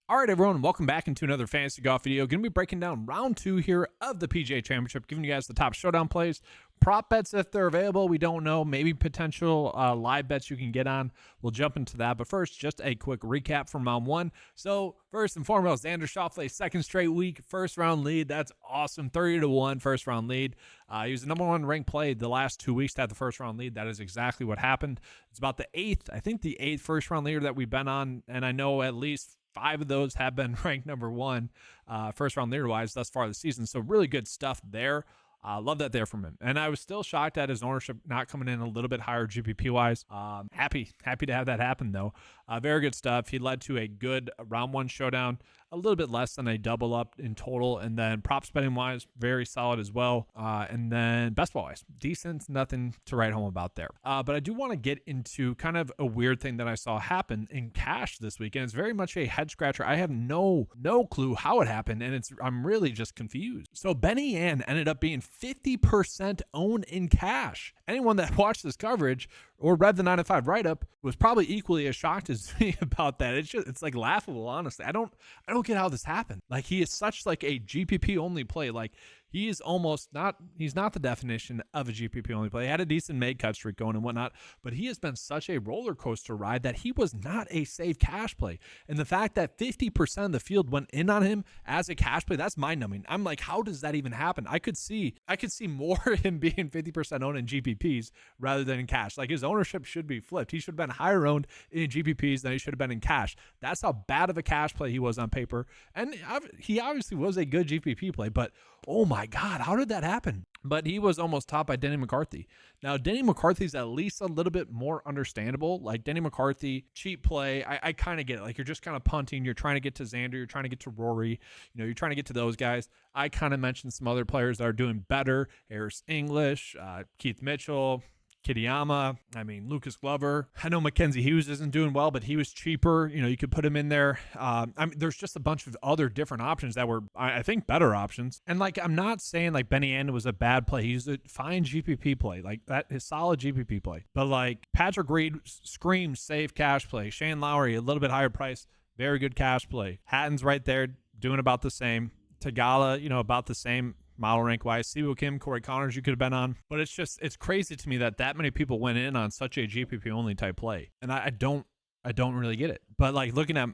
All right, everyone, welcome back into another fantasy golf video. Going to be breaking down round 2 here of the PGA Championship, giving you guys the top showdown plays, prop bets if they're available. We don't know, maybe potential live bets you can get on. We'll jump into that. But first, just a quick recap from round 1. So first and foremost, Xander Schauffele, second straight week, first round lead. That's awesome. 30-1 first round lead. He was the number 1 ranked play the last 2 weeks to have the first round lead. That is exactly what happened. It's about the 8th first round leader that we've been on. And I know at least 5 of those have been ranked number 1 first round leader wise thus far this season. So really good stuff there. Love that there from him. And I was still shocked at his ownership not coming in a little bit higher GPP wise. Happy to have that happen though. Very good stuff. He led to a good round 1 showdown, a little bit less than a double up in total. And then prop betting wise, very solid as well. And then best ball wise, decent, nothing to write home about there. But I do want to get into kind of a weird thing that I saw happen in cash this week. And it's very much a head scratcher. I have no clue how it happened. And I'm really just confused. So Benny Ann ended up being 50% owned in cash. Anyone that watched this coverage or read the 9 to 5 write-up was probably equally as shocked as me about that. It's like laughable, honestly. I don't get how this happened. Like, he is such like a GPP only play. Like, he is almost not, he's not the definition of a GPP only play. He had a decent made cut streak going and whatnot, but he has been such a roller coaster ride that he was not a safe cash play. And the fact that 50% of the field went in on him as a cash play, that's mind numbing. I'm like, how does that even happen? I could see more him being 50% owned in GPPs rather than in cash. Like, his ownership should be flipped. He should have been higher owned in GPPs than he should have been in cash. That's how bad of a cash play he was on paper. And he obviously was a good GPP play, but oh my God, how did that happen? But he was almost topped by Denny McCarthy. Now, Denny McCarthy's at least a little bit more understandable. Like, Denny McCarthy, cheap play. I kind of get it. Like, you're just kind of punting. You're trying to get to Xander. You're trying to get to Rory. You're trying to get to those guys. I kind of mentioned some other players that are doing better. Harris English, Keith Mitchell, Kitayama, Lucas Glover. I know Mackenzie Hughes isn't doing well, but he was cheaper. You could put him in there. There's just a bunch of other different options that were, I think, better options. And like, I'm not saying like Benny Ann was a bad play. He's a fine GPP play. Like, that is solid GPP play. But like, Patrick Reed screams safe cash play. Shane Lowry, a little bit higher price, very good cash play. Hatton's right there doing about the same. Tagala, about the same model rank wise. Siwoo Kim, Corey Connors you could have been on. But it's crazy to me that many people went in on such a GPP only type play. And I don't really get it. But like, looking at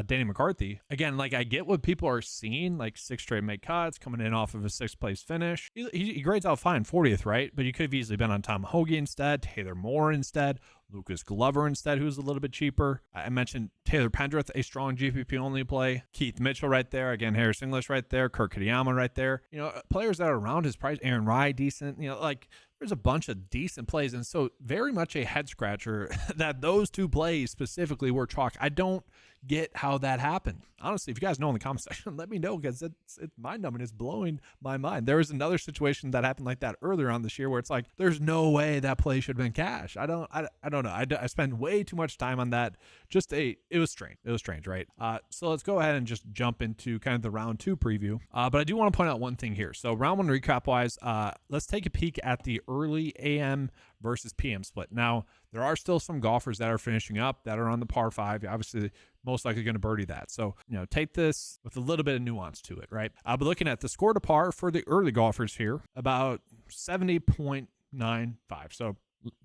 Danny McCarthy, again, like, I get what people are seeing, like 6 straight make cuts, coming in off of a 6th place finish. He grades out fine, 40th, right? But you could have easily been on Tom Hoagie instead, Taylor Moore instead, Lucas Glover instead, who's a little bit cheaper. I mentioned Taylor Pendrith, a strong GPP only play. Keith Mitchell right there. Again, Harris English right there. Kurt Kitayama right there. Players that are around his price. Aaron Rye, decent. There's a bunch of decent plays. And so very much a head scratcher that those 2 plays specifically were chalk. I don't get how that happened. Honestly, if you guys know in the comment section, let me know, because it's mind numbing. It's blowing my mind. There was another situation that happened like that earlier on this year where it's like, there's no way that play should have been cash. I don't know. I spend way too much time on that. It was strange. It was strange, right? So let's go ahead and just jump into kind of the round 2 preview. But I do want to point out one thing here. So round 1 recap wise, let's take a peek at the early AM versus PM split. Now, there are still some golfers that are finishing up that are on the par 5. Obviously, most likely going to birdie that. So, take this with a little bit of nuance to it, right? But looking at the score to par for the early golfers here, about 70.95. So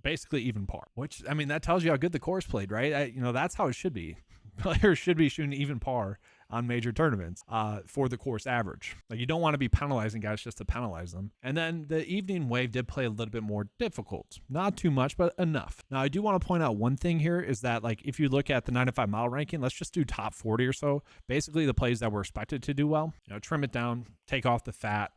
basically even par, which, that tells you how good the course played, right? That's how it should be. Players should be shooting even par on major tournaments for the course average. Like, you don't want to be penalizing guys just to penalize them. And then the evening wave did play a little bit more difficult. Not too much, but enough. Now, I do want to point out one thing here is that, like, if you look at the 9 to 5 model ranking, let's just do top 40 or so. Basically, the plays that were expected to do well, trim it down, take off the fat,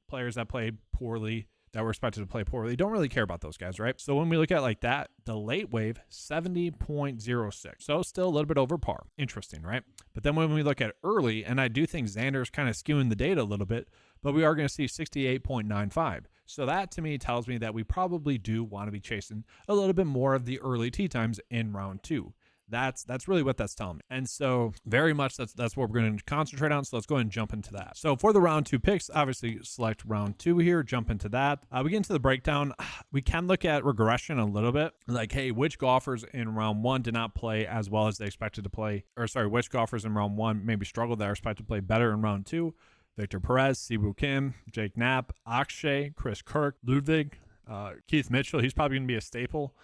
players that played poorly, that were expected to play poorly. Don't really care about those guys, right? So when we look at like that, the late wave, 70.06. So still a little bit over par. Interesting, right? But then when we look at early, and I do think Xander's kind of skewing the data a little bit, but we are going to see 68.95. So that to me tells me that we probably do want to be chasing a little bit more of the early tee times in round 2. That's really what that's telling me. And so very much that's what we're going to concentrate on. So let's go ahead and jump into that. So for the round 2 picks, obviously select round 2 here, jump into that. We get into the breakdown. We can look at regression a little bit. Like, hey, which golfers in round 1 did not play as well as they expected to play, or sorry, which golfers in round 1 maybe struggled that are expected to play better in round 2. Victor Perez, Siwoo Kim, Jake Knapp, Akshay, Chris Kirk, Ludwig, Keith Mitchell. He's probably going to be a staple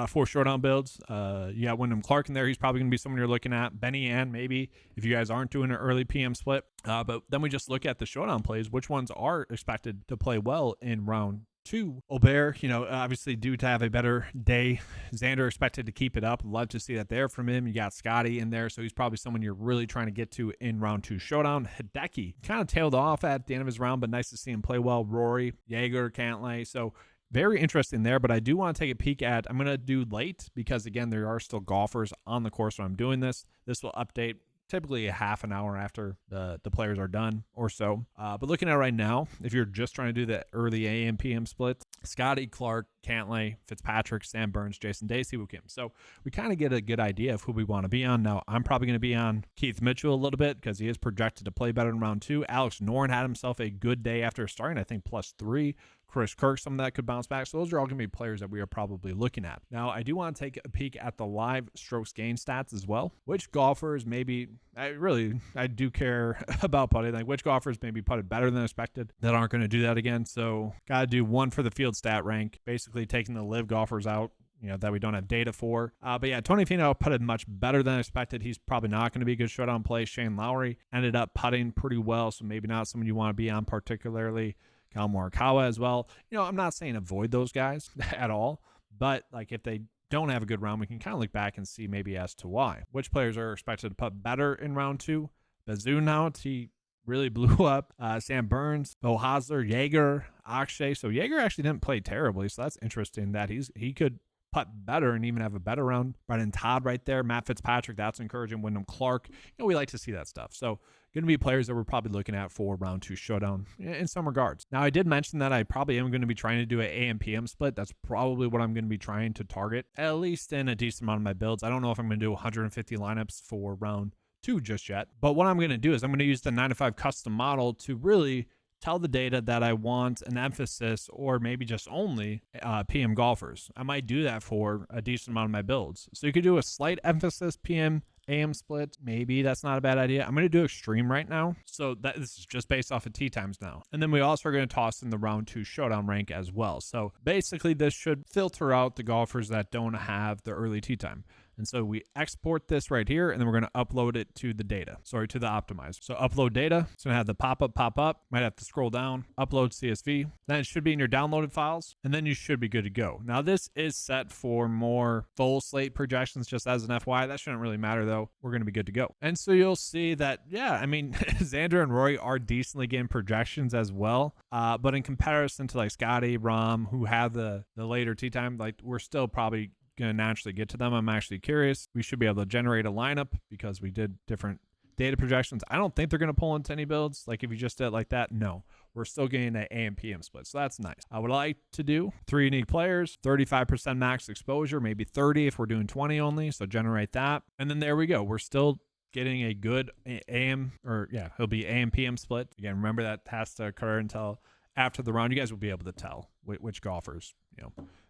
for showdown builds. You got Wyndham Clark in there. He's probably going to be someone you're looking at. Benny Ann, maybe, if you guys aren't doing an early PM split. But then we just look at the showdown plays, which ones are expected to play well in round 2. Aubert, obviously due to have a better day. Xander expected to keep it up. Love to see that there from him. You got Scotty in there, so he's probably someone you're really trying to get to in round 2 showdown. Hideki kind of tailed off at the end of his round, but nice to see him play well. Rory, Jaeger, Cantlay. So very interesting there, but I do want to take a peek at, I'm going to do late because, again, there are still golfers on the course when I'm doing this. This will update typically a half an hour after the players are done or so. But looking at it right now, if you're just trying to do the early AM PM split, Scotty, Clark, Cantlay, Fitzpatrick, Sam Burns, Jason Day, Siwoo Kim. So we kind of get a good idea of who we want to be on. Now, I'm probably going to be on Keith Mitchell a little bit because he is projected to play better in round 2. Alex Noren had himself a good day after starting, I think, +3. Chris Kirk, some of that could bounce back. So those are all going to be players that we are probably looking at. Now, I do want to take a peek at the live strokes gain stats as well. Which golfers maybe, I do care about putting, like which golfers maybe putted better than expected that aren't going to do that again. So got to do one for the field stat rank, basically taking the live golfers out, that we don't have data for. But yeah, Tony Finau putted much better than expected. He's probably not going to be a good showdown play. Shane Lowry ended up putting pretty well, so maybe not someone you want to be on particularly. Kyle Morikawa as well. I'm not saying avoid those guys at all, but like if they don't have a good round, we can kind of look back and see maybe as to why. Which players are expected to putt better in round 2? Bazunhout, he really blew up. Sam Burns, Bo Hosler, Jaeger, Akshay. So Jaeger actually didn't play terribly, so that's interesting that he could putt better and even have a better round. Brendan Todd right there. Matt Fitzpatrick, that's encouraging. Wyndham Clark, we like to see that stuff. So going to be players that we're probably looking at for round 2 showdown in some regards. Now, I did mention that I probably am going to be trying to do an AM PM split. That's probably what I'm going to be trying to target, at least in a decent amount of my builds. I don't know if I'm going to do 150 lineups for round 2 just yet, but what I'm going to do is I'm going to use the 9-to-5 custom model to really tell the data that I want an emphasis or maybe just only PM golfers. I might do that for a decent amount of my builds. So you could do a slight emphasis PM AM split. Maybe that's not a bad idea. I'm going to do extreme right now. So this is just based off of tee times now. And then we also are going to toss in the round 2 showdown rank as well. So basically this should filter out the golfers that don't have the early tee time. And so we export this right here, and then we're going to upload it to the to the optimizer. So upload data. It's going to have the pop up. Might have to scroll down, upload CSV. Then it should be in your downloaded files, and then you should be good to go. Now, this is set for more full slate projections, just as an FYI. That shouldn't really matter, though. We're going to be good to go. And so you'll see that, Xander and Rory are decently getting projections as well. But in comparison to like Scotty, Rahm, who have the later tee time, like we're still probably going to naturally get to them. I'm actually curious. We should be able to generate a lineup because we did different data projections. I don't think they're going to pull into any builds. Like if you just did it like that, no. We're still getting an AM PM split. So that's nice. I would like to do 3 unique players, 35% max exposure, maybe 30 if we're doing 20 only. So generate that. And then there we go. We're still getting a good AM it'll be AM PM split. Again, remember that has to occur until after the round. You guys will be able to tell which golfers,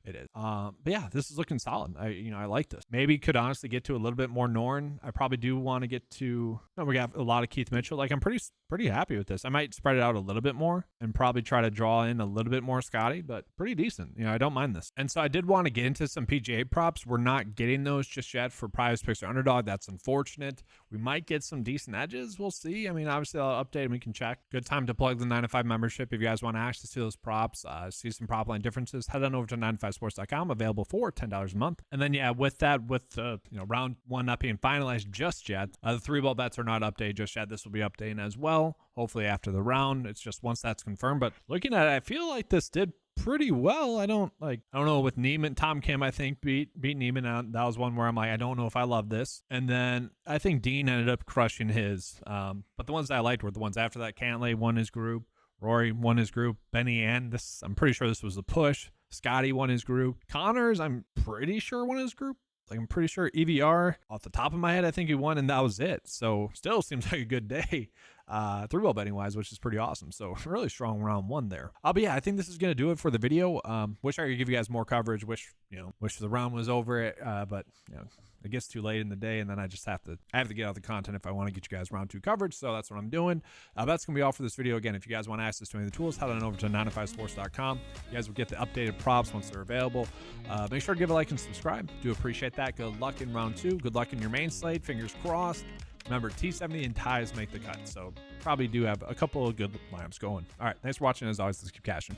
it is. But yeah, this is looking solid. I like this. Maybe could honestly get to a little bit more Norn. I probably do want to get to, we got a lot of Keith Mitchell. Like I'm pretty happy with this. I might spread it out a little bit more and probably try to draw in a little bit more Scotty, but pretty decent. I don't mind this. And so I did want to get into some PGA props. We're not getting those just yet for Prize Picks or Underdog. That's unfortunate. We might get some decent edges. We'll see. Obviously I'll update and we can check. Good time to plug the 9-to-5 membership. If you guys want to actually see those props, see some prop line differences, head on over to 9to5sports.com, available for $10 a month. And then, with round 1 not being finalized just yet, the 3-ball bets are not updated just yet. This will be updating as well, hopefully after the round. It's just once that's confirmed. But looking at it, I feel like this did pretty well. I don't know, with Neiman, Tom Kim, I think beat Neiman. That was one where I'm like, I don't know if I love this. And then I think Dean ended up crushing his. But the ones that I liked were the ones after that. Cantlay won his group. Rory won his group. Benny Ann, I'm pretty sure this was a push. Scotty won his group. Connors, I'm pretty sure won his group. Like, I'm pretty sure EVR off the top of my head, I think he won, and that was it. So still seems like a good day, 3-ball betting wise, which is pretty awesome. So really strong round one there. But yeah, I think this is gonna do it for the video. Wish I could give you guys more coverage. Wish the round was over. But it gets too late in the day, and then I have to get out the content if I want to get you guys round 2 coverage. So that's what I'm doing. That's gonna be all for this video. Again, if you guys want access to any of the tools, head on over to 905sports.com. You guys will get the updated props once they're available. Make sure to give a like and subscribe. Do appreciate that. Good luck in round 2. Good luck in your main slate. Fingers crossed. Remember, T70 and ties make the cut. So probably do have a couple of good lineups going. All right. Thanks for watching. As always, let's keep cashing.